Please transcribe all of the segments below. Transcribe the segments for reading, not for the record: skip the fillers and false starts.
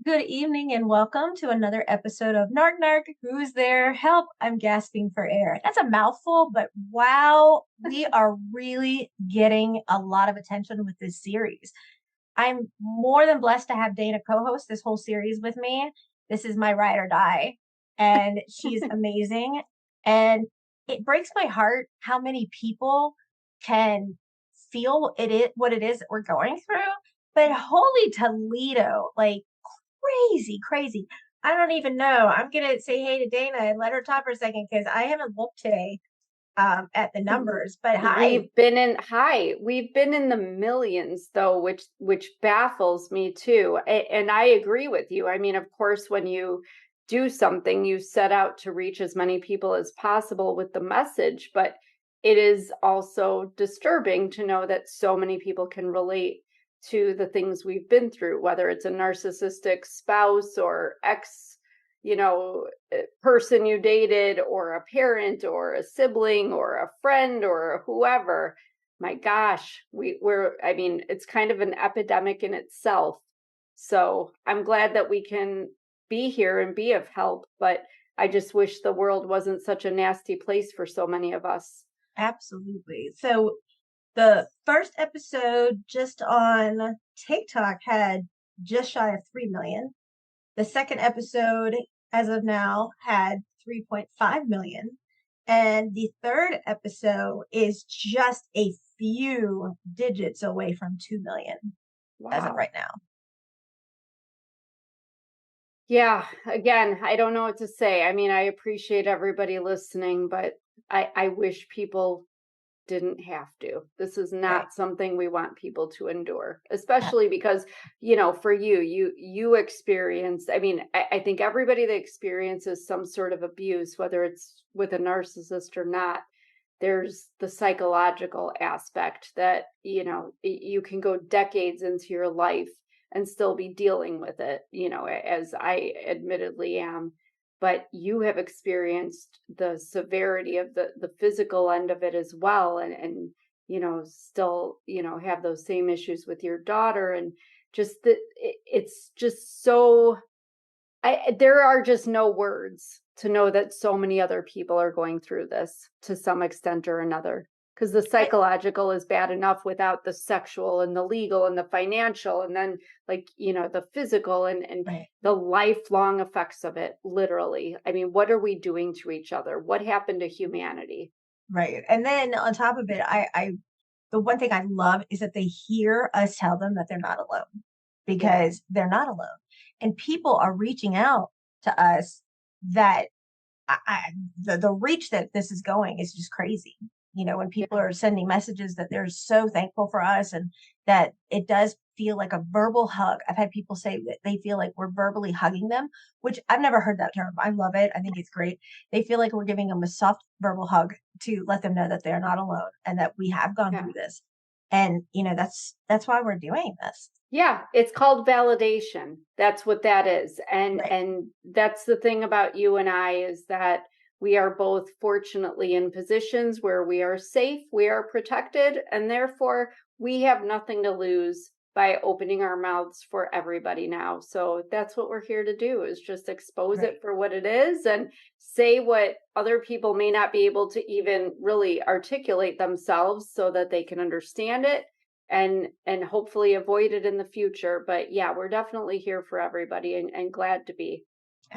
Good evening and welcome to another episode of Narc Narc. Who's there? Help, I'm gasping for air. That's a mouthful, but wow, we are really getting a lot of attention with this series. I'm more than blessed to have Dana co-host this whole series with me. This is my ride or die, and she's amazing. And it breaks my heart how many people can feel what it is that we're going through. But holy Toledo, like crazy, crazy. I don't even know. I'm gonna say hey to Dana and let her talk for a second because I haven't looked today at the numbers. But hi. We've been in the millions though, which baffles me too. And I agree with you. I mean, of course, when you do something, you set out to reach as many people as possible with the message, but it is also disturbing to know that so many people can relate to the things we've been through, whether it's a narcissistic spouse or ex, person you dated, or a parent, or a sibling, or a friend, or whoever. My gosh, I mean, it's kind of an epidemic in itself. So I'm glad that we can be here and be of help, but I just wish the world wasn't such a nasty place for so many of us. Absolutely. So the first episode just on TikTok had just shy of 3 million. The second episode, as of now, had 3.5 million. And the third episode is just a few digits away from 2 million as of Wow. right now. Yeah, again, I don't know what to say. I mean, I appreciate everybody listening, but I wish people didn't have to. This is Right. not something we want people to endure, especially because, for you experienced, I mean, I think everybody that experiences some sort of abuse, whether it's with a narcissist or not, there's the psychological aspect that, you can go decades into your life and still be dealing with it, as I admittedly am. But you have experienced the severity of the physical end of it as well, and still have those same issues with your daughter, and it's just so there are just no words to know that so many other people are going through this to some extent or another. Because the psychological is bad enough without the sexual and the legal and the financial, and then the physical and Right. the lifelong effects of it, literally. I mean, what are we doing to each other? What happened to humanity? Right. And then on top of it, the one thing I love is that they hear us tell them that they're not alone Yeah. because they're not alone. And people are reaching out to us that the reach that this is going is just crazy. When people Yeah. are sending messages that they're so thankful for us and that it does feel like a verbal hug. I've had people say that they feel like we're verbally hugging them, which I've never heard that term. I love it. I think it's great. They feel like we're giving them a soft verbal hug to let them know that they're not alone and that we have gone Yeah. through this. And that's why we're doing this. Yeah, it's called validation. That's what that is. And Right. and that's the thing about you and I, is that we are both fortunately in positions where we are safe, we are protected, and therefore we have nothing to lose by opening our mouths for everybody now. So that's what we're here to do, is just expose Right. it for what it is and say what other people may not be able to even really articulate themselves so that they can understand it and hopefully avoid it in the future. But yeah, we're definitely here for everybody, and glad to be.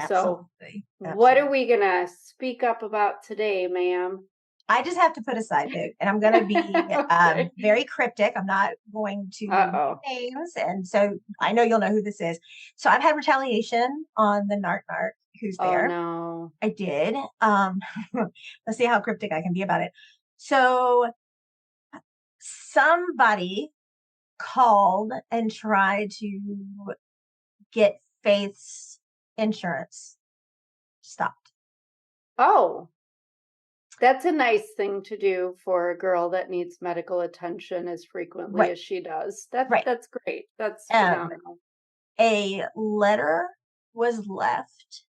So Absolutely. what are Absolutely. we gonna speak up about today, ma'am? I just have to put a side note, and I'm going to be Okay. very cryptic. I'm not going to name Uh-oh. names, and so I know you'll know who this is. So I've had retaliation on the Narc Narc. Who's Oh there? no. I did. Let's see how cryptic I can be about it. So somebody called and tried to get Faith's insurance stopped. Oh, that's a nice thing to do for a girl that needs medical attention as frequently Right, as she does. That's right. that's great. That's Um, phenomenal. a letter was left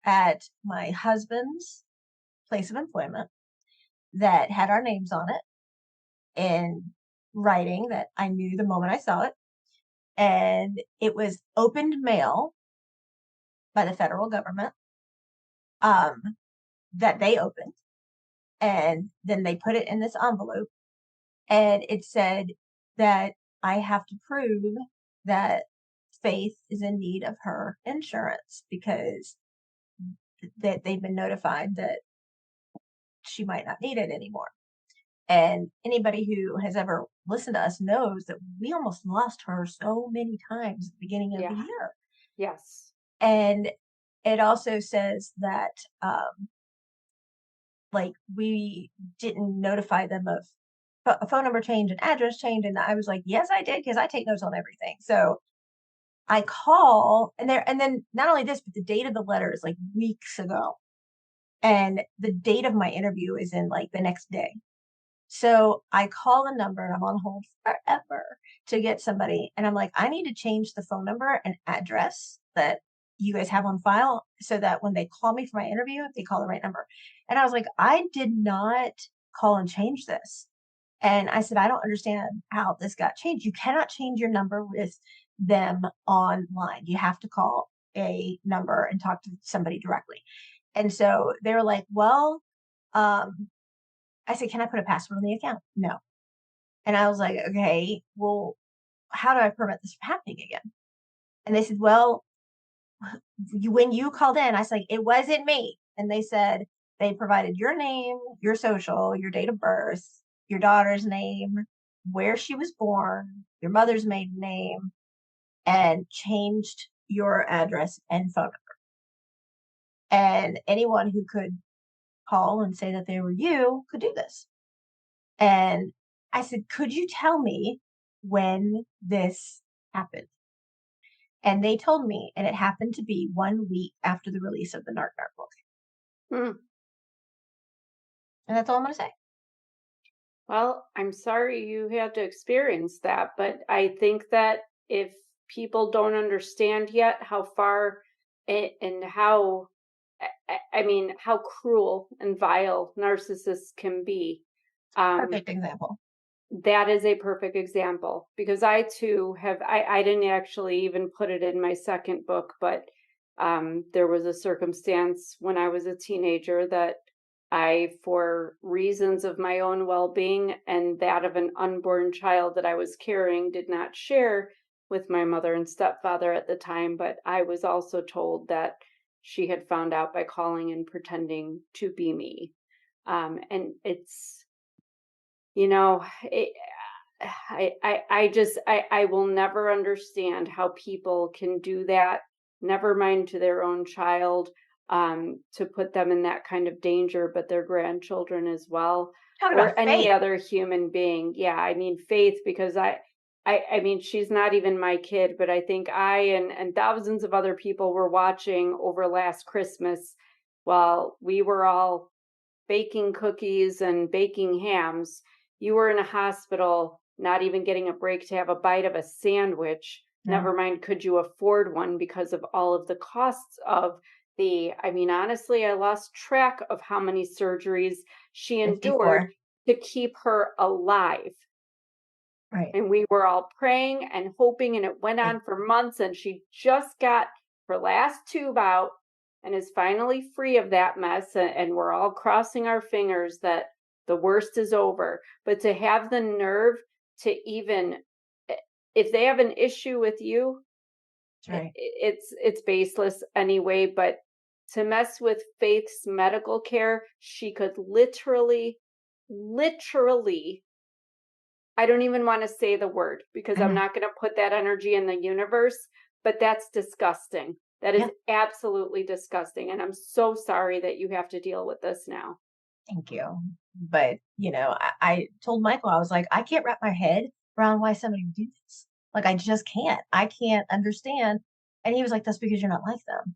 at my husband's place of employment that had our names on it in writing that I knew the moment I saw it. And it was opened mail by the federal government, um, that they opened. And then they put it in this envelope, and it said that I have to prove that Faith is in need of her insurance because that they've been notified that she might not need it anymore. And anybody who has ever listened to us knows that we almost lost her so many times at the beginning of the Yeah. year. Yes. And it also says that, like, we didn't notify them of a phone number change and address change. And I was like, yes, I did, because I take notes on everything. So I call, and then not only this, but the date of the letter is like weeks ago. And the date of my interview is in like the next day. So I call the number and I'm on hold forever to get somebody. And I'm like, I need to change the phone number and address that you guys have on file so that when they call me for my interview, they call the right number. And I was like, I did not call and change this. And I said, I don't understand how this got changed. You cannot change your number with them online. You have to call a number and talk to somebody directly. And so they were like, well, I said, can I put a password on the account? No. And I was like, okay, well, how do I prevent this from happening again? And they said, well, when you called in, I was like, it wasn't me. And they said they provided your name, your social, your date of birth, your daughter's name, where she was born, your mother's maiden name, and changed your address and phone number. And anyone who could call and say that they were you could do this. And I said, could you tell me when this happened? And they told me, and it happened to be 1 week after the release of the Narc Narc book. Mm. And that's all I'm going to say. Well, I'm sorry you had to experience that, but I think that if people don't understand yet how far and how, I mean, how cruel and vile narcissists can be, um, Perfect example. that is a perfect example because I too I didn't actually even put it in my second book, but there was a circumstance when I was a teenager that I, for reasons of my own well-being and that of an unborn child that I was carrying, did not share with my mother and stepfather at the time, but I was also told that she had found out by calling and pretending to be me. And it's, you know, I will never understand how people can do that, never mind to their own child, to put them in that kind of danger, but their grandchildren as well, Talk or about any faith. other human being. Yeah, I mean Faith, because I mean she's not even my kid, but I think I and thousands of other people were watching over last Christmas while we were all baking cookies and baking hams. You were in a hospital, not even getting a break to have a bite of a sandwich. No, Never mind, could you afford one because of all of the costs of I mean, honestly, I lost track of how many surgeries she endured 54. to keep her alive. Right. And we were all praying and hoping, and it went It, on for months. And she just got her last tube out and is finally free of that mess. And we're all crossing our fingers that the worst is over. But to have the nerve to even, if they have an issue with you, that's right. it's baseless anyway. But to mess with Faith's medical care, she could literally, I don't even want to say the word because I'm Mhm. not going to put that energy in the universe, but that's disgusting. That is Yeah. absolutely disgusting. And I'm so sorry that you have to deal with this now. Thank you. But, I told Michael, I was like, I can't wrap my head around why somebody would do this. Like, I just can't. I can't understand. And he was like, that's because you're not like them.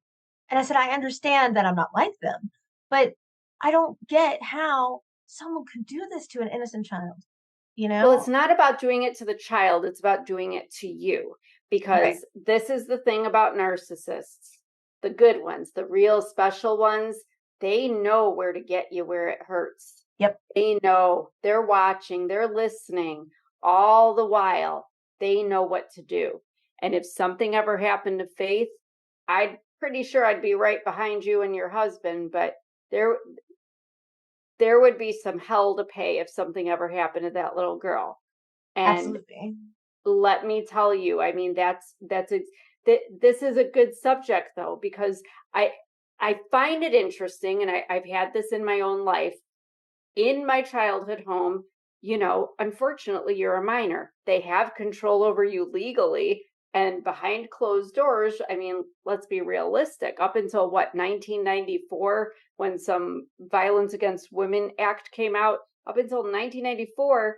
And I said, I understand that I'm not like them, but I don't get how someone could do this to an innocent child, you Well, it's know? not about doing it to the child, it's about doing it to you. Right. Because this is the thing about narcissists, the good ones, the real special ones, they know where to get you where it hurts. Yep. They know, they're watching, they're listening all the while. They know what to do. And if something ever happened to Faith, I'd pretty sure I'd be right behind you and your husband, but there there would be some hell to pay if something ever happened to that little girl. And Absolutely. let me tell you, I mean, this is a good subject though, because I I find it interesting, and I've had this in my own life. In my childhood home, unfortunately, you're a minor. They have control over you legally. And behind closed doors, I mean, let's be realistic. Up until what, 1994, when some Violence Against Women Act came out, up until 1994,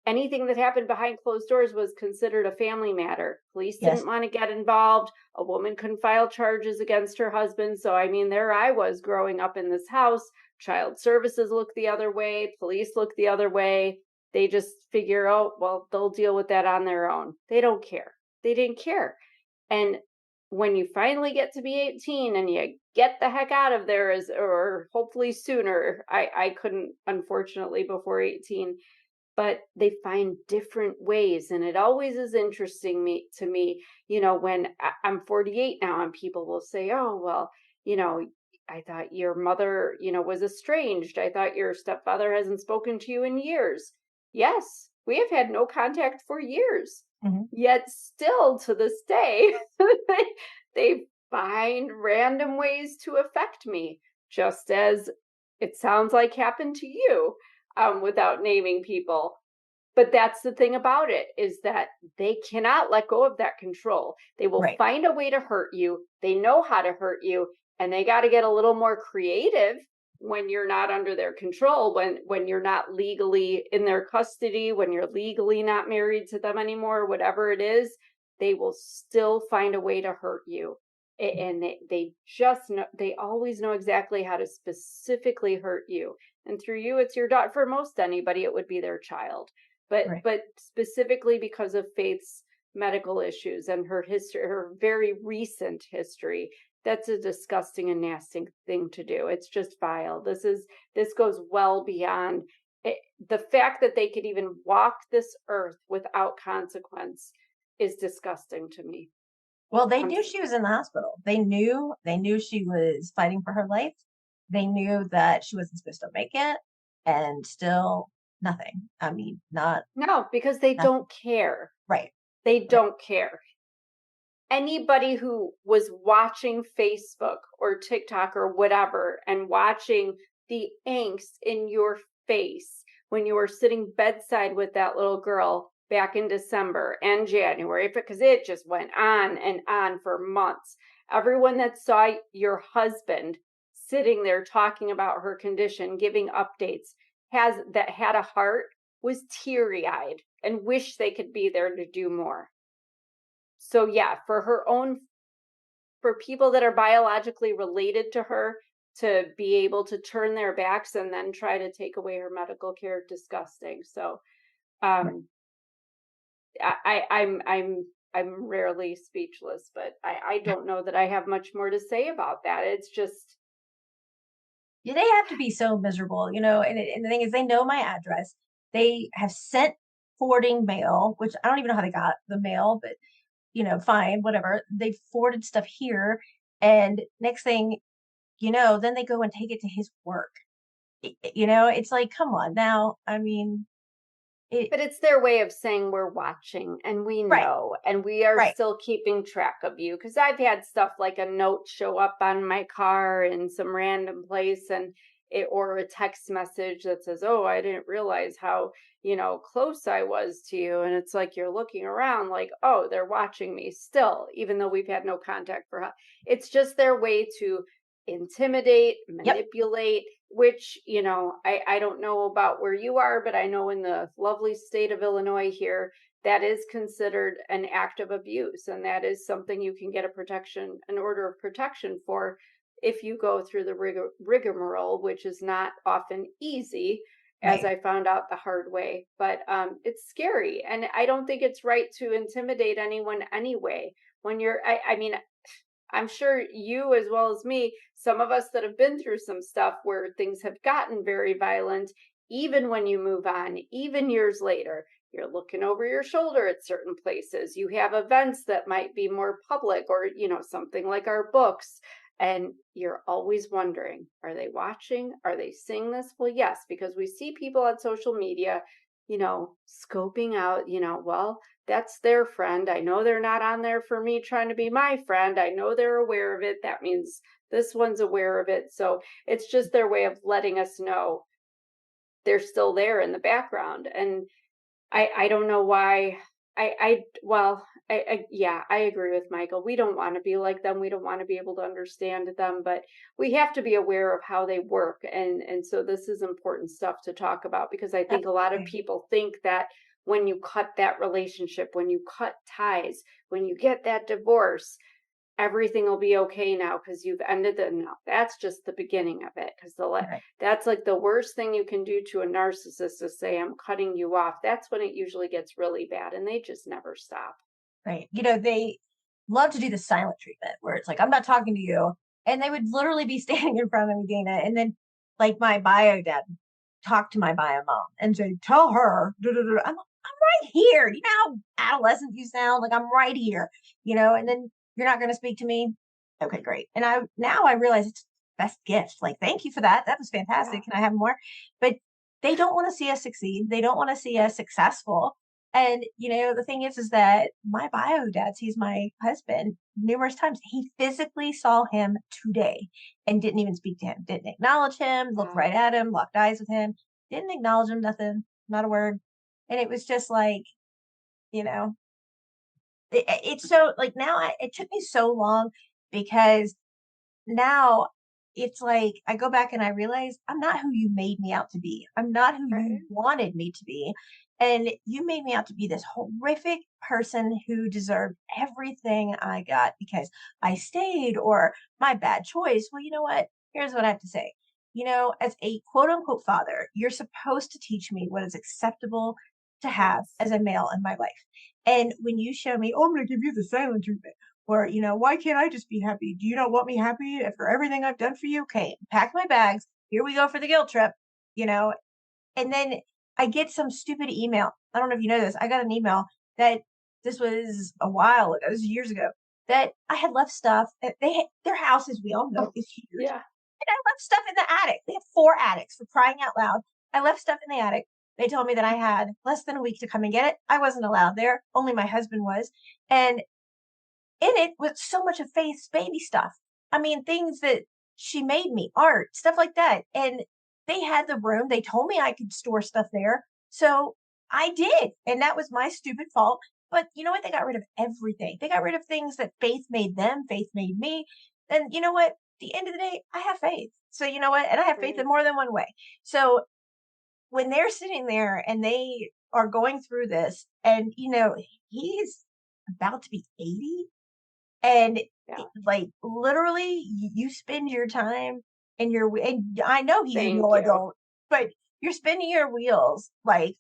anything that happened behind closed doors was considered a family matter. Police didn't Yes. want to get involved. A woman couldn't file charges against her husband. So, I mean, there I was growing up in this house. Child services look the other way, police look the other way. They just figure, oh, well, they'll deal with that on their own. They don't care. They didn't care. And when you finally get to be 18 and you get the heck out of there, or hopefully sooner, I couldn't, unfortunately, before 18, but they find different ways. And it always is interesting to me, when I'm 48 now, and people will say, oh, well, you know I thought your mother, was estranged. I thought your stepfather hasn't spoken to you in years. Yes, we have had no contact for years. Hmm. Yet still to this day, they find random ways to affect me, just as it sounds like happened to you, without naming people. But that's the thing about it, is that they cannot let go of that control. They will Right. find a way to hurt you. They know how to hurt you, and they got to get a little more creative when you're not under their control, when you're not legally in their custody, when you're legally not married to them anymore, whatever it is, they will still find a way to hurt you. And they just know, they always know exactly how to specifically hurt you. And through you, it's your daughter. For most anybody, it would be their child, Right. but specifically because of Faith's medical issues and her history, her very recent history. That's a disgusting and nasty thing to do. It's just vile. This goes well beyond it. The fact that they could even walk this earth without consequence is disgusting to me. Well, they I'm knew she was in the hospital. They knew she was fighting for her life. They knew that she wasn't supposed to make it, and still nothing. I mean, not No, because they nothing. don't care. Right. They Right. don't care. Anybody who was watching Facebook or TikTok or whatever and watching the angst in your face when you were sitting bedside with that little girl back in December and January, because it just went on and on for months. Everyone that saw your husband sitting there talking about her condition, giving updates, had a heart, was teary-eyed and wished they could be there to do more. So yeah, for people that are biologically related to her to be able to turn their backs and then try to take away her medical care, disgusting. So Right. um I'm rarely speechless, but I don't know that I have much more to say about that. It's just Yeah, they have to be so miserable, and the thing is, they know my address. They have sent forwarding mail, which I don't even know how they got the mail, but fine, whatever. They forwarded stuff here, and next thing then they go and take it to his work. It's like, come on now. I mean, it. But it's their way of saying we're watching and we Right. know and we are Right. still keeping track of you. Because I've had stuff like a note show up on my car in some random place, or a text message that says, "Oh, I didn't realize how close I was to you." And it's like you're looking around like, "Oh, they're watching me still, even though we've had no contact for." It's just their way to intimidate, Yep. manipulate, which, I don't know about where you are, but I know in the lovely state of Illinois here, that is considered an act of abuse. And that is something you can get an order of protection for if you go through the rigmarole, which is not often easy, as Right. I found out the hard way. But it's scary. And I don't think it's right to intimidate anyone anyway. I mean, I'm sure you, as well as me, some of us that have been through some stuff where things have gotten very violent, even when you move on, even years later, You're looking over your shoulder at certain places. You have events that might be more public or, something like our books. And you're always wondering, are they watching? Are they seeing this? Well, yes, because we see people on social media, scoping out, well, that's their friend. I know they're not on there for me trying to be my friend. I know they're aware of it. That means this one's aware of it. So it's just their way of letting us know they're still there in the background. And I don't know why. Well, yeah, I agree with Michael. We don't want to be like them. We don't want to be able to understand them, but we have to be aware of how they work. And so this is important stuff to talk about, because I think a lot of Absolutely. people think that when you cut that relationship, when you cut ties, when you get that divorce, everything will be okay now because you've ended it. No, that's just the beginning of it. Because Right. that's like the worst thing you can do to a narcissist is say, I'm cutting you off. That's when it usually gets really bad, and they just never stop. Right. They love to do the silent treatment where it's like, I'm not talking to you. And they would literally be standing in front of me, Dana. And then, like, my bio dad talk to my bio mom and say, tell her, duh, duh, duh. I'm right here. You know how adolescent you sound? Like, I'm right here, and then you're not going to speak to me. Okay, great. And now I realize it's best gift. Like, thank you for that. That was Yeah. fantastic. Can I have more? But they don't want to see us succeed. They don't want to see us successful. And the thing is that my bio dad sees my husband numerous times. He physically saw him today and didn't even speak to him, didn't acknowledge him, looked Wow. right at him, locked eyes with him, didn't acknowledge him, nothing, not a word. And it was just like, you know, it's so like now it took me so long because now it's like I go back and I realize I'm not who you made me out to be. I'm not who you Right. wanted me to be. And you made me out to be this horrific person who deserved everything I got because I stayed or my bad choice. Well, you know what? Here's what I have to say. As a quote unquote father, you're supposed to teach me what is acceptable to have Yes. as a male in my life. And when you show me, oh, I'm going to give you the silent treatment, or, why can't I just be happy? Do you not want me happy after everything I've done for you? Okay, pack my bags. Here we go for the guilt trip, you know? And then I get some stupid email. I don't know if you know this. I got an email that this was a while ago, this was years ago, that I had left stuff. Their house, as we all know, Oh, is huge. yeah. And I left stuff in the attic. They have 4 attics for crying out loud. I left stuff in the attic. They told me that I had less than a week to come and get it. I wasn't allowed there. Only my husband was. And in it was so much of Faith's baby stuff. I mean, things that she made me, art, stuff like that. And they had the room. They told me I could store stuff there. So I did. And that was my stupid fault. But you know what? They got rid of everything. They got rid of things that Faith made them, Faith made me. And you know what? At the end of the day, I have faith. So you know what? And I have faith in Right. more than one way. So when they're sitting there and they are going through this, and he's about to be 80, and Yeah. like literally, you spend your time and I know he's Thank no you. adult, but you're spinning your wheels like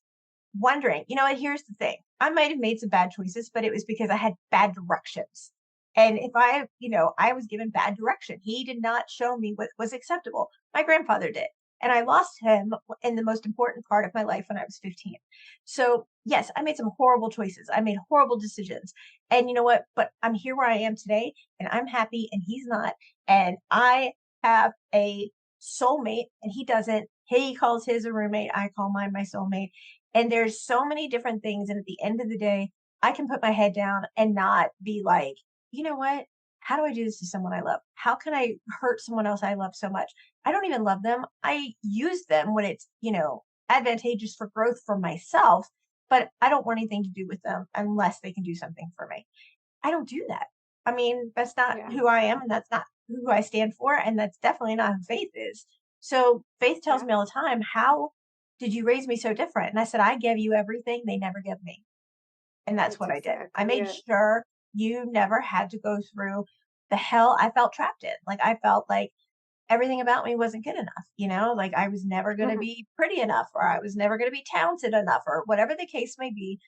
wondering, and here's the thing. I might have made some bad choices, but it was because I had bad directions. And if I was given bad direction. He did not show me what was acceptable. My grandfather did. And I lost him in the most important part of my life when I was 15. So, yes, I made some horrible choices. I made horrible decisions. And you know what? But I'm here where I am today and I'm happy and he's not. And I have a soulmate and he doesn't. He calls his a roommate. I call mine my soulmate. And there's so many different things. And at the end of the day, I can put my head down and not be like, you know what? How do I do this to someone I love? How can I hurt someone else I love so much? I don't even love them. I use them when it's, advantageous for growth for myself, but I don't want anything to do with them unless they can do something for me. I don't do that. I mean, that's not Yeah. who I am and that's not who I stand for. And that's definitely not who Faith is. So Faith tells Yeah. me all the time, how did you raise me so different? And I said, I gave you everything they never give me. And that's That's what I did. I exactly made it. sure you never had to go through the hell I felt trapped in. Like I felt like everything about me wasn't good enough, like I was never going to be pretty enough or I was never going to be talented enough or whatever the case may be.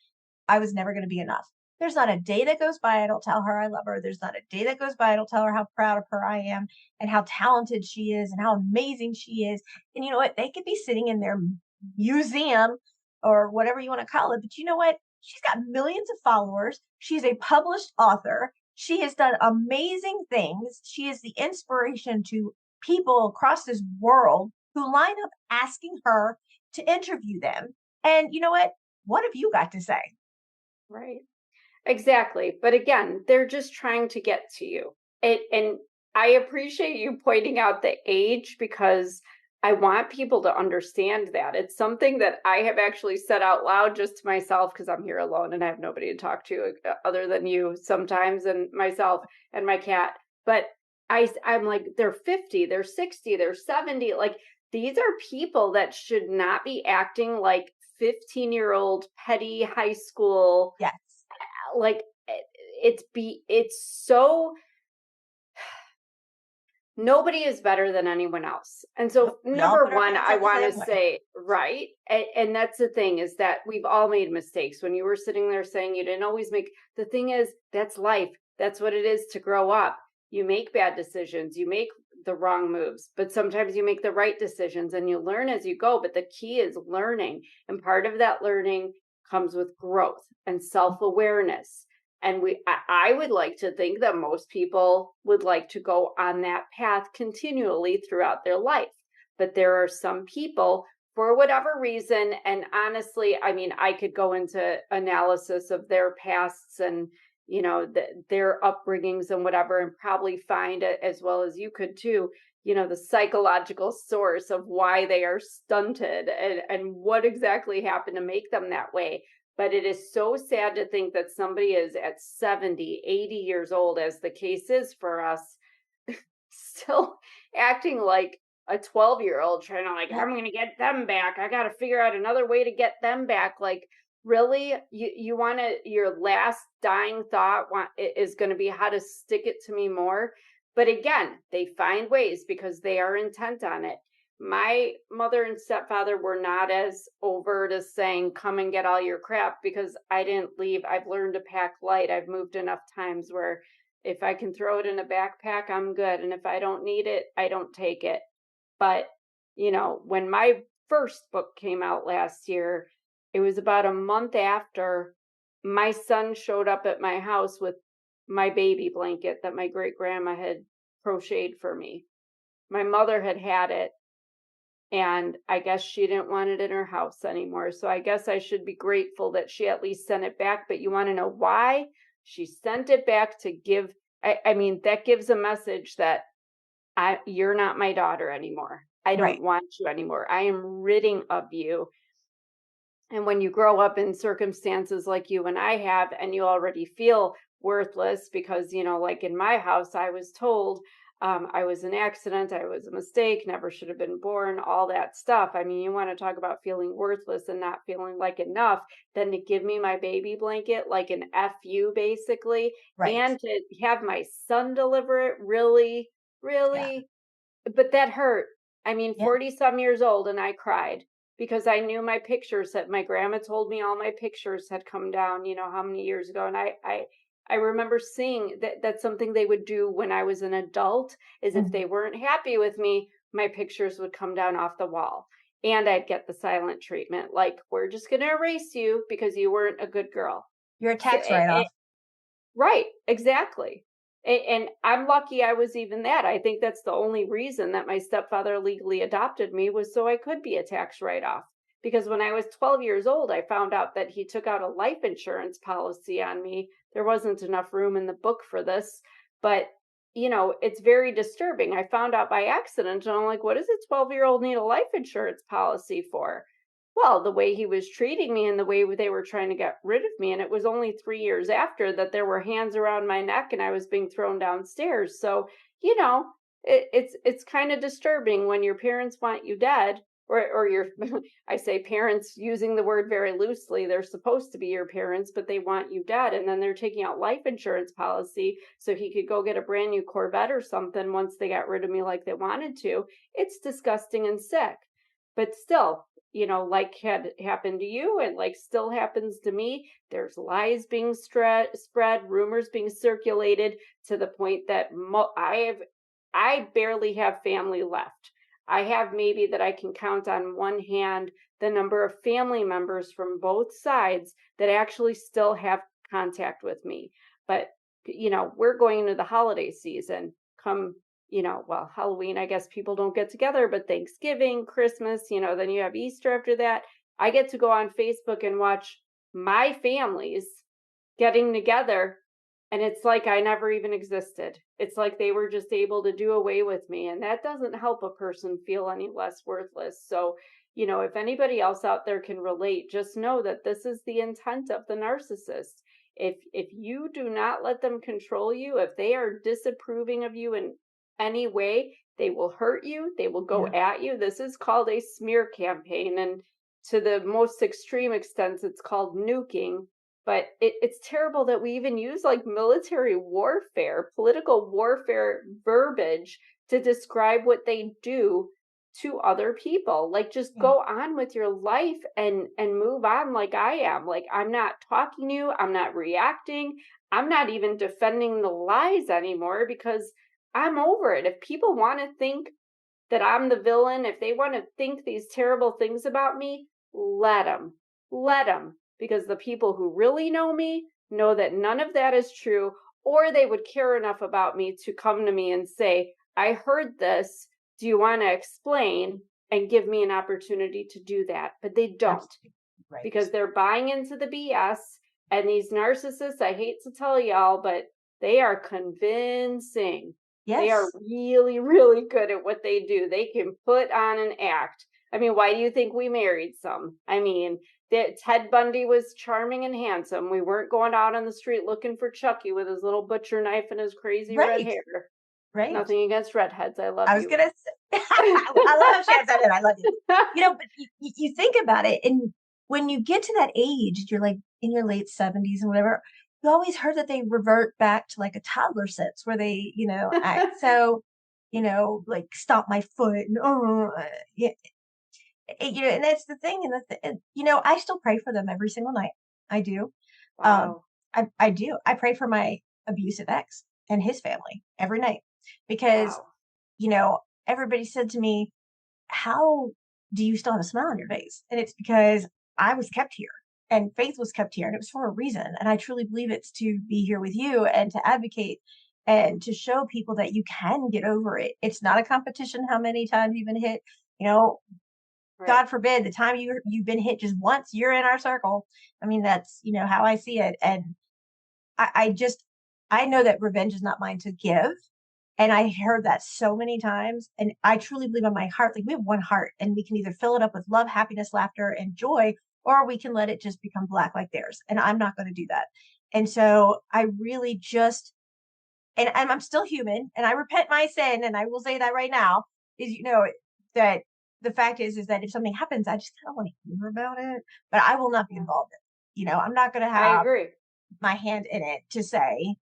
I was never going to be enough. There's not a day that goes by I don't tell her I love her. There's not a day that goes by I don't tell her how proud of her I am and how talented she is and how amazing she is. And you know what? They could be sitting in their museum or whatever you want to call it. But you know what? She's got millions of followers. She's a published author. She has done amazing things. She is the inspiration to people across this world who line up asking her to interview them. And you know what? What have you got to say? Right. Exactly. But again, they're just trying to get to you. And I appreciate you pointing out the age because I want people to understand that. It's something that I have actually said out loud just to myself because I'm here alone and I have nobody to talk to other than you sometimes and myself and my cat. But I'm like, they're 50, they're 60, they're 70. Like, these are people that should not be acting like 15-year-old petty high school, Yes. like it's so nobody is better than anyone else. And so Nope. We all number put our one, hands I up the want to same way. say, right. And that's the thing is that we've all made mistakes. When you were sitting there saying you didn't always make, the thing is, that's life. That's what it is to grow up. You make bad decisions, you make the wrong moves, but sometimes you make the right decisions and you learn as you go. But the key is learning. And part of that learning comes with growth and self-awareness. And I would like to think that most people would like to go on that path continually throughout their life. But there are some people, for whatever reason, and honestly, I mean, I could go into analysis of their pasts and, their upbringings and whatever, and probably find it as well as you could too, the psychological source of why they are stunted and what exactly happened to make them that way. But it is so sad to think that somebody is at 70, 80 years old, as the case is for us, still acting like a 12-year-old, trying to like, Yep. I'm going to get them back. I got to figure out another way to get them back. Like, really? You want to, your last dying thought is going to be how to stick it to me more? But again, they find ways because they are intent on it. My mother and stepfather were not as overt as saying, come and get all your crap, because I didn't leave. I've learned to pack light. I've moved enough times where if I can throw it in a backpack, I'm good. And if I don't need it, I don't take it. But, when my first book came out last year, it was about a month after my son showed up at my house with my baby blanket that my great grandma had crocheted for me. My mother had it, and I guess she didn't want it in her house anymore. So I guess I should be grateful that she at least sent it back. But you want to know why? She sent it back to give, I mean, that gives a message that you're not my daughter anymore. I Right. don't want you anymore. I am ridding of you. And when you grow up in circumstances like you and I have, and you already feel worthless because, like in my house, I was told I was an accident, I was a mistake, never should have been born, all that stuff. I mean, you want to talk about feeling worthless and not feeling like enough, then to give me my baby blanket like an FU basically, Right. and to have my son deliver it, really, Yeah. really, but that hurt. I mean, Yeah. 40 some years old, and I cried because I knew my pictures that my grandma told me all my pictures had come down, how many years ago. And I remember seeing that that's something they would do when I was an adult, is if Mhm. they weren't happy with me, my pictures would come down off the wall. And I'd get the silent treatment, like, we're just going to erase you because you weren't a good girl. You're a So, tax write off. right, exactly. And I'm lucky I was even that. I think that's the only reason that my stepfather legally adopted me, was so I could be a tax write-off. Because when I was 12 years old, I found out that he took out a life insurance policy on me. There wasn't enough room in the book for this, but it's very disturbing. I found out by accident, and I'm like, what does a 12-year-old need a life insurance policy for? Well, the way he was treating me and the way they were trying to get rid of me. And it was only 3 years after that there were hands around my neck and I was being thrown downstairs. So, you know, it's kind of disturbing when your parents want you dead, or your I say parents using the word very loosely. They're supposed to be your parents, but they want you dead. And then they're taking out life insurance policy so he could go get a brand new Corvette or something once they got rid of me like they wanted to. It's disgusting and sick. But still, like had happened to you and like still happens to me, there's lies being spread, rumors being circulated to the point that I barely have family left. I have maybe that I can count on one hand the number of family members from both sides that actually still have contact with me. But, we're going into the holiday season. Come, well, Halloween, I guess people don't get together, but Thanksgiving, Christmas, then you have Easter after that. I get to go on Facebook and watch my families getting together, and it's like I never even existed. It's like they were just able to do away with me, and that doesn't help a person feel any less worthless. So, if anybody else out there can relate, just know that this is the intent of the narcissist. If you do not let them control you, if they are disapproving of you in any way, they will hurt you, they will go Yeah. at you. This is called a smear campaign, and to the most extreme extents, it's called nuking. But it's terrible that we even use like military warfare, political warfare verbiage to describe what they do to other people. Like, just Yeah. go on with your life and move on like I am. Like, I'm not talking to you, I'm not reacting, I'm not even defending the lies anymore because I'm over it. If people want to think that I'm the villain, if they want to think these terrible things about me, let them. Let them. Because the people who really know me know that none of that is true, or they would care enough about me to come to me and say, I heard this. Do you want to explain? And give me an opportunity to do that. But they don't, Absolutely. Right. because they're buying into the BS. And these narcissists, I hate to tell y'all, but they are convincing. They are Yes. really, really good at what they do. They can put on an act. I mean, why do you think we married some? I mean, that Ted Bundy was charming and handsome. We weren't going out on the street looking for Chucky with his little butcher knife and his crazy red Right. hair. Right. Nothing against redheads. I love I was you. gonna say, I love how she said it. I love you. But you think about it, and when you get to that age, you're like in your late 70s and whatever. You always heard that they revert back to like a toddler sense where they, act so, like stomp my foot and yeah, and that's the thing, and I still pray for them every single night. I do. Um, Wow. I do. I pray for my abusive ex and his family every night because Wow. you know, everybody said to me, how do you still have a smile on your face? And it's because I was kept here and Faith was kept here and it was for a reason. And I truly believe it's to be here with you and to advocate and to show people that you can get over it. It's not a competition how many times you've been hit. You know, Right. God forbid the time you've been hit just once, you're in our circle. I mean, that's how I see it. And I just I know that revenge is not mine to give. And I heard that so many times. And I truly believe in my heart, like we have one heart and we can either fill it up with love, happiness, laughter, and joy, or we can let it just become black like theirs. And I'm not going to do that. And so I really just, and I'm still human and I repent my sin. And I will say that right now is, that the fact is that if something happens, I just kind of want to hear about it, but I will not be Yeah. involved in it. I'm not going to I have agree. my hand in it to say,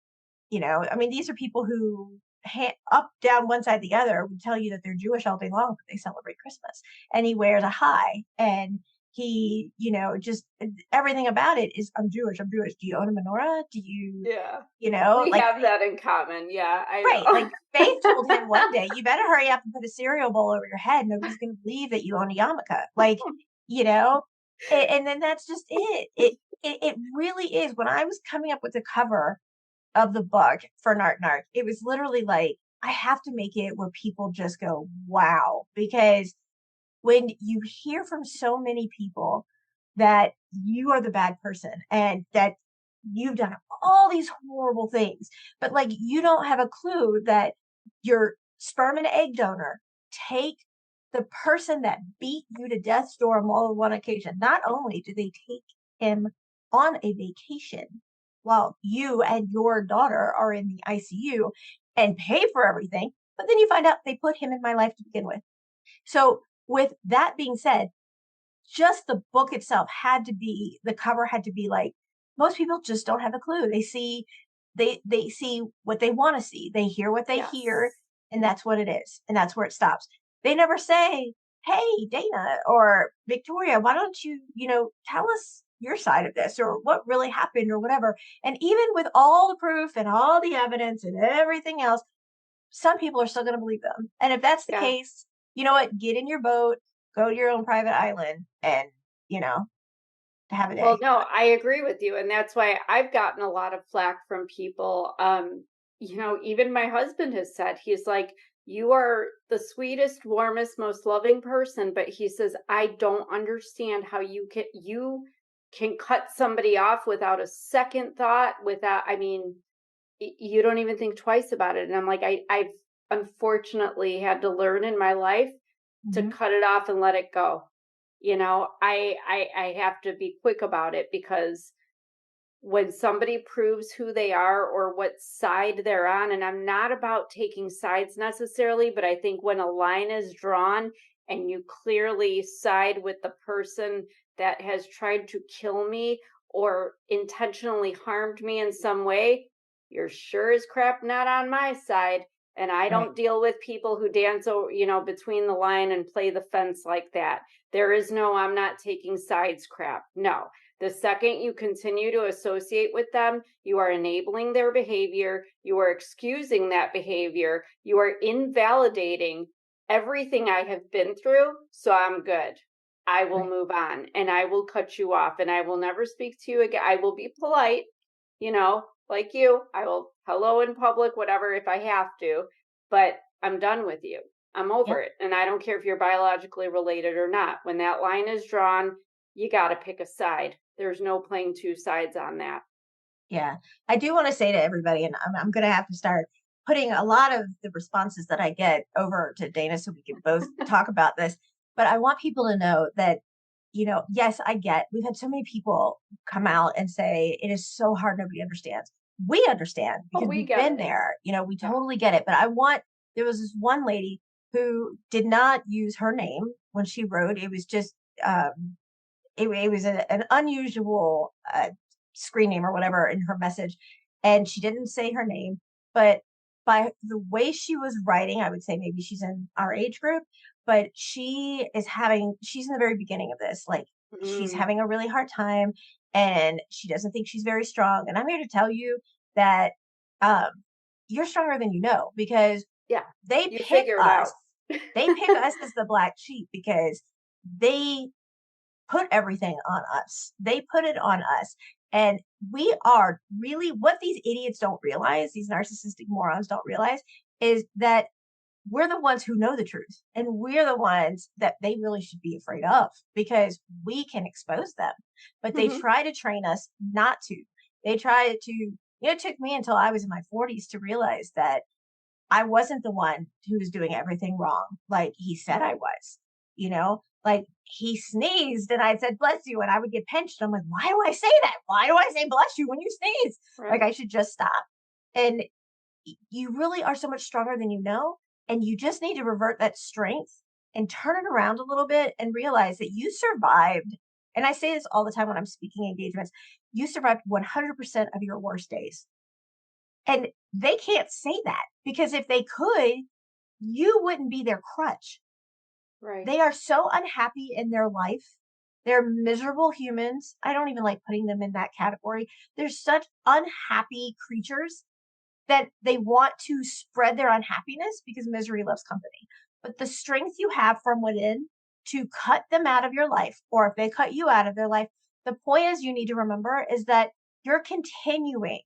I mean, these are people who up, down, one side, the other would tell you that they're Jewish all day long, but they celebrate Christmas. And he wears a high and he, just everything about it is, I'm Jewish. I'm Jewish. Do you own a menorah? Do you, Yeah. We like, have that in common. Yeah, I right. Like Faith told him know. one day, you better hurry up and put a cereal bowl over your head. Nobody's going to believe that you own a yarmulke. Like, you know, and then that's just it. It really is. When I was coming up with the cover of the book for Narc Narc, it was literally like, I have to make it where people just go, wow. Because when you hear from so many people that you are the bad person and that you've done all these horrible things, but like you don't have a clue that your sperm and egg donor take the person that beat you to death's door on more than one occasion. Not only do they take him on a vacation while you and your daughter are in the ICU and pay for everything, but then you find out they put him in my life to begin with. So, with that being said, just the book itself had to be, the cover had to be like, most people just don't have a clue. They see what they want to see. They hear what they hear, Yes. and that's what it is. And that's where it stops. They never say, "Hey, Dana or Victoria, why don't you, tell us your side of this or what really happened or whatever." And even with all the proof and all the evidence and everything else, some people are still going to believe them. And if that's the Yeah. case, you know what? Get in your boat, go to your own private island, and, you know, have a Well, day. no, I agree with you, and that's why I've gotten a lot of flack from people. Even my husband has said, he's like, "You are the sweetest, warmest, most loving person," but he says, "I don't understand how you can cut somebody off without a second thought, without, I mean, you don't even think twice about it." And I'm like, I've unfortunately had to learn in my life to Mhm. cut it off and let it go. I have to be quick about it, because when somebody proves who they are or what side they're on, and I'm not about taking sides necessarily, but I think when a line is drawn and you clearly side with the person that has tried to kill me or intentionally harmed me in some way, you're sure as crap not on my side. And I Right, don't deal with people who dance, between the line and play the fence like that. There is no, I'm not taking sides crap. No, the second you continue to associate with them, you are enabling their behavior, you are excusing that behavior, you are invalidating everything I have been through, so I'm good. I will right. move on and I will cut you off and I will never speak to you again. I will be polite, like you. I will hello in public, whatever, if I have to, but I'm done with you. I'm over Yep. it. And I don't care if you're biologically related or not. When that line is drawn, you got to pick a side. There's no playing two sides on that. Yeah. I do want to say to everybody, and I'm going to have to start putting a lot of the responses that I get over to Dana so we can both talk about this. But I want people to know that, yes, I get, we've had so many people come out and say it is so hard. Nobody understands. We understand Oh, because we we've get been it. there, we Yeah. totally get it. But there was this one lady who did not use her name when she wrote. It was just, it was an unusual screen name or whatever in her message, and she didn't say her name, but by the way she was writing, I would say maybe she's in our age group, but she's in the very beginning of this, like she's Mm, having a really hard time, and she doesn't think she's very strong. And I'm here to tell you that um, you're stronger than you know, because yeah. they You pick figure it us. out. They pick us as the black sheep because they put everything on us. They put it on us. And we are really what these idiots don't realize, these narcissistic morons don't realize, is that we're the ones who know the truth. And we're the ones that they really should be afraid of because we can expose them. But they Mhm. try to train us not to. They try to, it took me until I was in my 40s to realize that I wasn't the one who was doing everything wrong, like he said I was, like he sneezed and I said, bless you. And I would get pinched. I'm like, why do I say that? Why do I say bless you when you sneeze? Like Right. I should just stop. And you really are so much stronger than you know. And you just need to revert that strength and turn it around a little bit and realize that you survived. And I say this all the time when I'm speaking engagements, you survived 100% of your worst days. And they can't say that because if they could, you wouldn't be their crutch. Right. They are so unhappy in their life. They're miserable humans. I don't even like putting them in that category. They're such unhappy creatures that they want to spread their unhappiness because misery loves company. But the strength you have from within to cut them out of your life, or if they cut you out of their life, the point is you need to remember is that you're continuing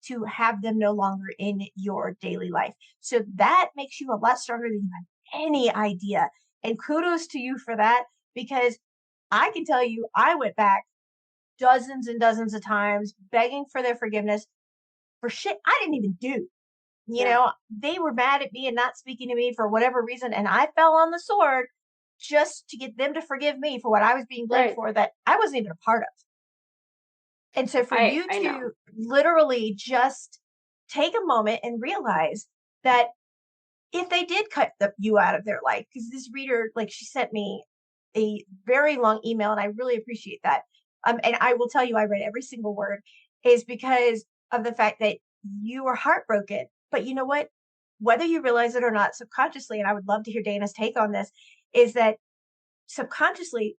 to have them no longer in your daily life. So that makes you a lot stronger than you have any idea. And kudos to you for that because I can tell you, I went back dozens and dozens of times begging for their forgiveness for shit I didn't even do. Yeah. They were mad at me and not speaking to me for whatever reason. And I fell on the sword just to get them to forgive me for what I was being blamed Right. for that I wasn't even a part of. And so for you I know. to literally just take a moment and realize that if they did cut you out of their life, because this reader, like she sent me a very long email and I really appreciate that. And I will tell you, I read every single word is because of the fact that you were heartbroken. But you know what? Whether you realize it or not subconsciously, and I would love to hear Dana's take on this, is that subconsciously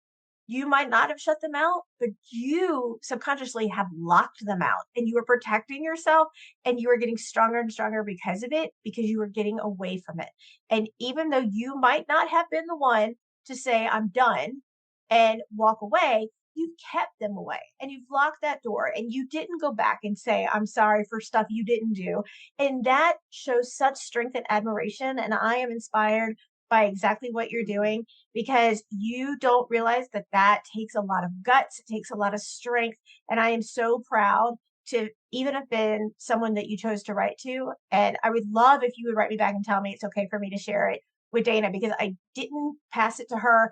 You might not have shut them out, but you subconsciously have locked them out, and you were protecting yourself, and you were getting stronger and stronger because of it, because you were getting away from it. And even though you might not have been the one to say, I'm done and walk away, you've kept them away and you've locked that door and you didn't go back and say, I'm sorry for stuff you didn't do. And that shows such strength and admiration. And I am inspired by exactly what you're doing because you don't realize that that takes a lot of guts, it takes a lot of strength. And I am so proud to even have been someone that you chose to write to. And I would love if you would write me back and tell me it's okay for me to share it with Dana because I didn't pass it to her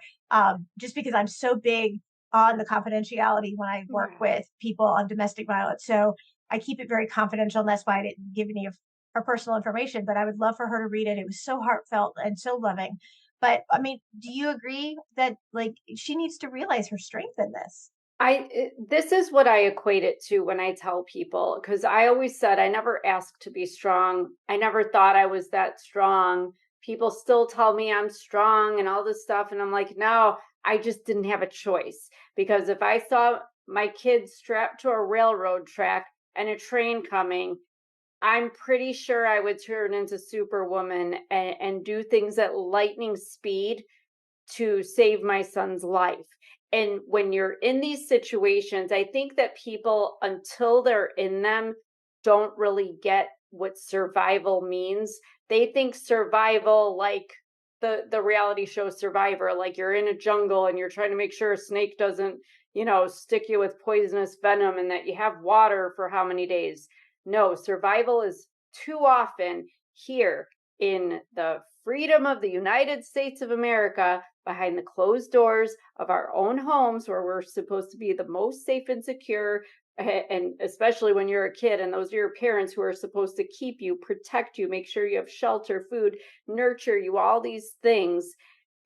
just because I'm so big on the confidentiality when I work Yeah. with people on domestic violence. So I keep it very confidential, and that's why I didn't give any of her personal information. But I would love for her to read it. It was so heartfelt and so loving. But I mean, do you agree that like she needs to realize her strength in this? This is what I equate it to when I tell people, because I always said I never asked to be strong. I never thought I was that strong. People still tell me I'm strong and all this stuff. And I'm like, no, I just didn't have a choice. Because if I saw my kids strapped to a railroad track and a train coming, I'm pretty sure I would turn into Superwoman and do things at lightning speed to save my son's life. And when you're in these situations, I think that people, until they're in them, don't really get what survival means. They think survival like the reality show Survivor, like you're in a jungle and you're trying to make sure a snake doesn't, stick you with poisonous venom and that you have water for how many days. No, survival is too often here in the freedom of the United States of America behind the closed doors of our own homes where we're supposed to be the most safe and secure. And especially when you're a kid and those are your parents who are supposed to keep you, protect you, make sure you have shelter, food, nurture you, all these things.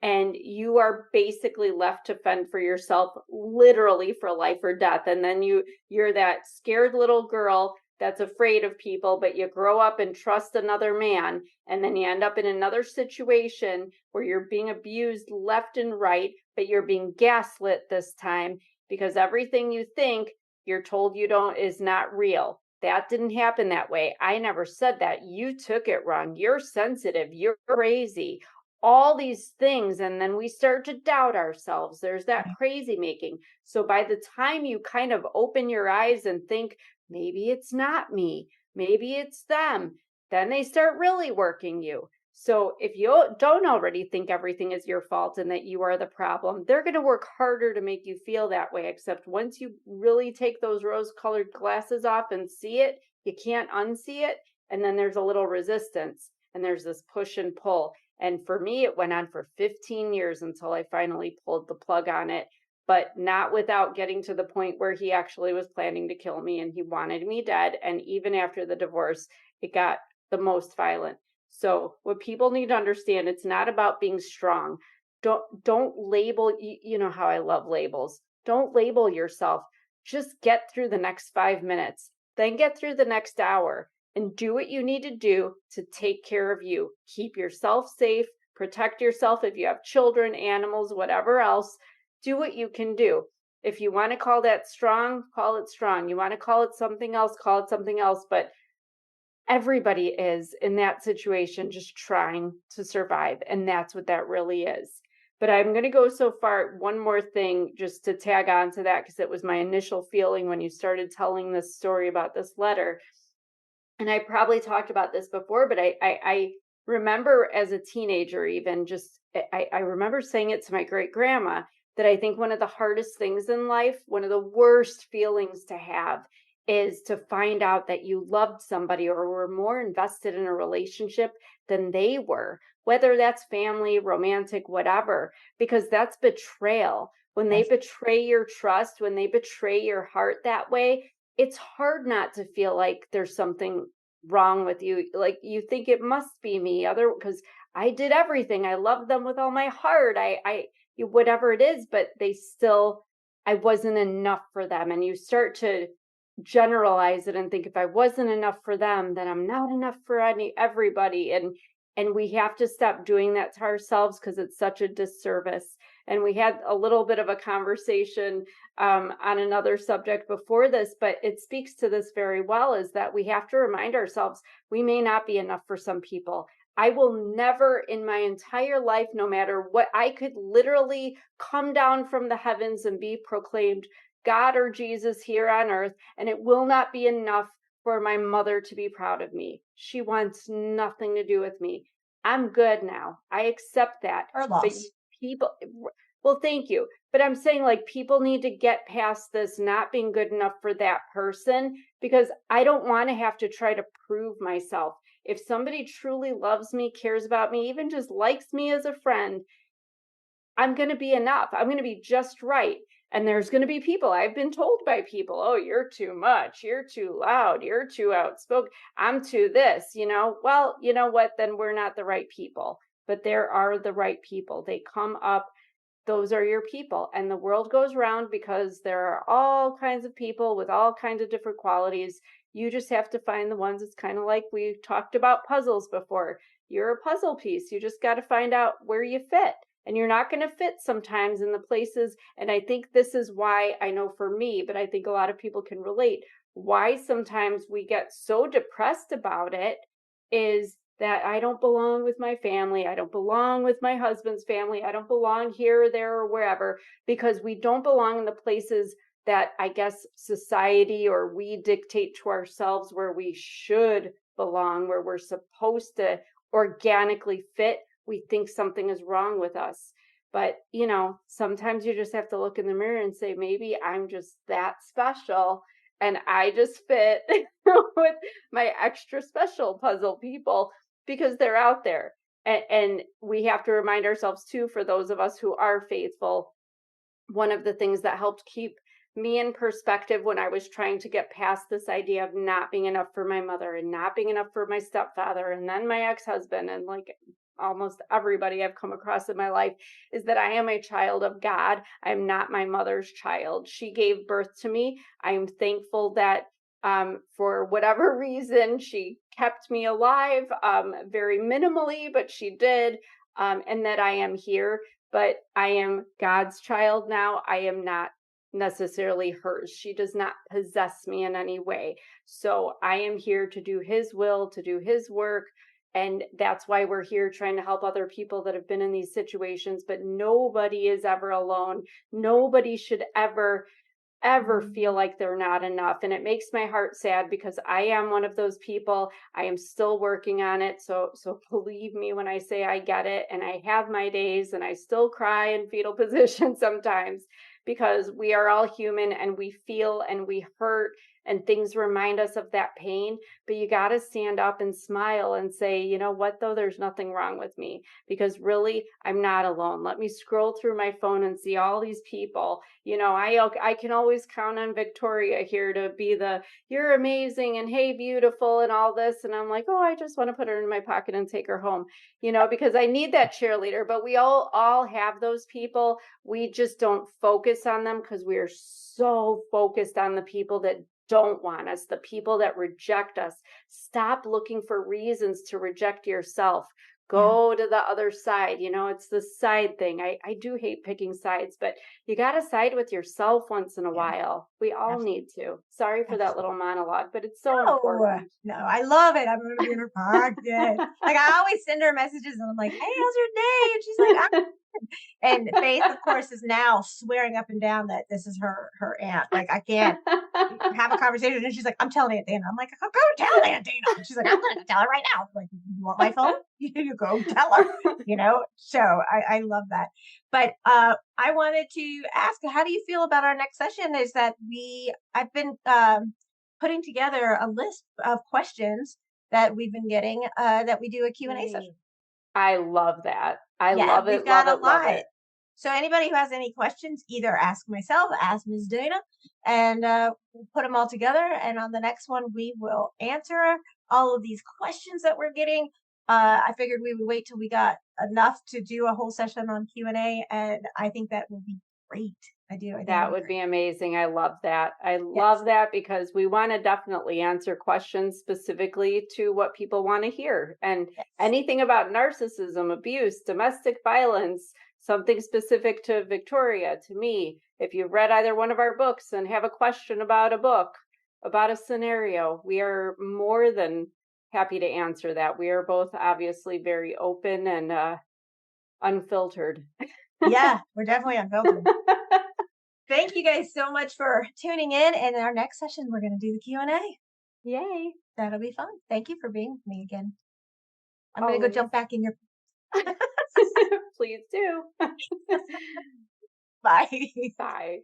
And you are basically left to fend for yourself literally for life or death. And then you're that scared little girl that's afraid of people, but you grow up and trust another man, and then you end up in another situation where you're being abused left and right, but you're being gaslit this time because everything you think you're told you don't is not real. That didn't happen that way. I never said that. You took it wrong. You're sensitive. You're crazy. All these things. And then we start to doubt ourselves. There's that Right. crazy making. So by the time you kind of open your eyes and think, maybe it's not me, maybe it's them, then they start really working you. So if you don't already think everything is your fault and that you are the problem, they're going to work harder to make you feel that way. Except once you really take those rose colored glasses off and see it, you can't unsee it. And then there's a little resistance and there's this push and pull. And for me, it went on for 15 years until I finally pulled the plug on it, but not without getting to the point where he actually was planning to kill me and he wanted me dead. And even after the divorce, it got the most violent. So what people need to understand, it's not about being strong. Don't label, you know how I love labels. Don't label yourself. Just get through the next 5 minutes, then get through the next hour and do what you need to do to take care of you. Keep yourself safe, protect yourself if you have children, animals, whatever else. Do what you can do. If you want to call that strong, call it strong. You want to call it something else, call it something else. But everybody is in that situation just trying to survive. And that's what that really is. But I'm going to go so far. One more thing just to tag on to that, because it was my initial feeling when you started telling this story about this letter. And I probably talked about this before, but I remember as a teenager, even just, I remember saying it to my great grandma that I think one of the hardest things in life, one of the worst feelings to have is to find out that you loved somebody or were more invested in a relationship than they were, whether that's family, romantic, whatever, because that's betrayal. When they Yes. betray your trust, when they betray your heart that way, it's hard not to feel like there's something wrong with you. Like you think it must be me, other because I did everything. I loved them with all my heart. Whatever it is, but they still, I wasn't enough for them. And you start to generalize it and think if I wasn't enough for them, then I'm not enough for everybody. And we have to stop doing that to ourselves because it's such a disservice. And we had a little bit of a conversation on another subject before this, but it speaks to this very well, is that we have to remind ourselves we may not be enough for some people. I will never in my entire life, no matter what, I could literally come down from the heavens and be proclaimed God or Jesus here on earth, and it will not be enough for my mother to be proud of me. She wants nothing to do with me. I'm good now. I accept that. Or But loss. people, well, thank you. But I'm saying, like, people need to get past this not being good enough for that person, because I don't want to have to try to prove myself. If somebody truly loves me, cares about me, even just likes me as a friend, I'm going to be enough. I'm going to be just right. And there's going to be people, I've been told by people, oh, you're too much. You're too loud. You're too outspoken. I'm too this, Well, you know what? Then we're not the right people. But there are the right people. They come up. Those are your people. And the world goes round because there are all kinds of people with all kinds of different qualities. You just have to find the ones. It's kind of like we talked about puzzles before. You're a puzzle piece. You just got to find out where you fit. And you're not going to fit sometimes in the places. And I think this is why, I know for me, but I think a lot of people can relate, why sometimes we get so depressed about it is that I don't belong with my family. I don't belong with my husband's family. I don't belong here or there or wherever, because we don't belong in the places that I guess society or we dictate to ourselves where we should belong, where we're supposed to organically fit. We think something is wrong with us. But, sometimes you just have to look in the mirror and say, maybe I'm just that special and I just fit with my extra special puzzle people because they're out there. And we have to remind ourselves too, for those of us who are faithful, one of the things that helped keep me in perspective when I was trying to get past this idea of not being enough for my mother and not being enough for my stepfather and then my ex-husband and like almost everybody I've come across in my life, is that I am a child of God. I am not my mother's child. She gave birth to me. I am thankful that for whatever reason, she kept me alive, very minimally, but she did, and that I am here. But I am God's child now. I am not necessarily hers. She does not possess me in any way. So I am here to do his will, to do his work. And that's why we're here trying to help other people that have been in these situations. But nobody is ever alone. Nobody should ever feel like they're not enough. And it makes my heart sad because I am one of those people. I am still working on it. So believe me when I say I get it. And I have my days and I still cry in fetal position sometimes, because we are all human and we feel and we hurt and things remind us of that pain. But you got to stand up and smile and say, you know what, though, there's nothing wrong with me, because really I'm not alone. Let me scroll through my phone and see all these people. I can always count on Victoria here to be the you're amazing and hey beautiful and all this, and I'm like, oh, I just want to put her in my pocket and take her home, because I need that cheerleader. But we all have those people. We just don't focus on them because we are so focused on the people that don't want us, the people that reject us. Stop looking for reasons to reject yourself. Go to the other side. It's the side thing. I do hate picking sides, but you got to side with yourself once in a while. We all need to. Sorry for that little monologue, but it's so important. No, I love it. I'm going to be in her pocket. Like, I always send her messages and I'm like, hey, how's your day? And she's like, and Faith, of course, is now swearing up and down that this is her aunt. Like, I can't have a conversation. And she's like, I'm telling Aunt Dana. I'm like, go tell Aunt Dana. And she's like, I'm going to tell her right now. I'm like, you want my phone? You go tell her, So I love that. But I wanted to ask, how do you feel about our next session? Is that I've been putting together a list of questions that we've been getting that we do a Q&A session. I love that. I love it. We've got love a it. Love lot. it. So anybody who has any questions, either ask myself, ask Ms. Dana, and we'll put them all together. And on the next one, we will answer all of these questions that we're getting. I figured we would wait till we got enough to do a whole session on Q&A, and I think that will be great. I do. That would be amazing. I love that. I love that, because we want to definitely answer questions specifically to what people want to hear. And anything about narcissism, abuse, domestic violence, something specific to Victoria, to me. If you've read either one of our books and have a question about a book, about a scenario, we are more than happy to answer that. We are both obviously very open and unfiltered. Yeah, we're definitely unfiltered. Thank you guys so much for tuning in. And in our next session, we're going to do the Q&A. Yay. That'll be fun. Thank you for being with me again. I'm going to go Always. jump back in your Please do. bye. Bye.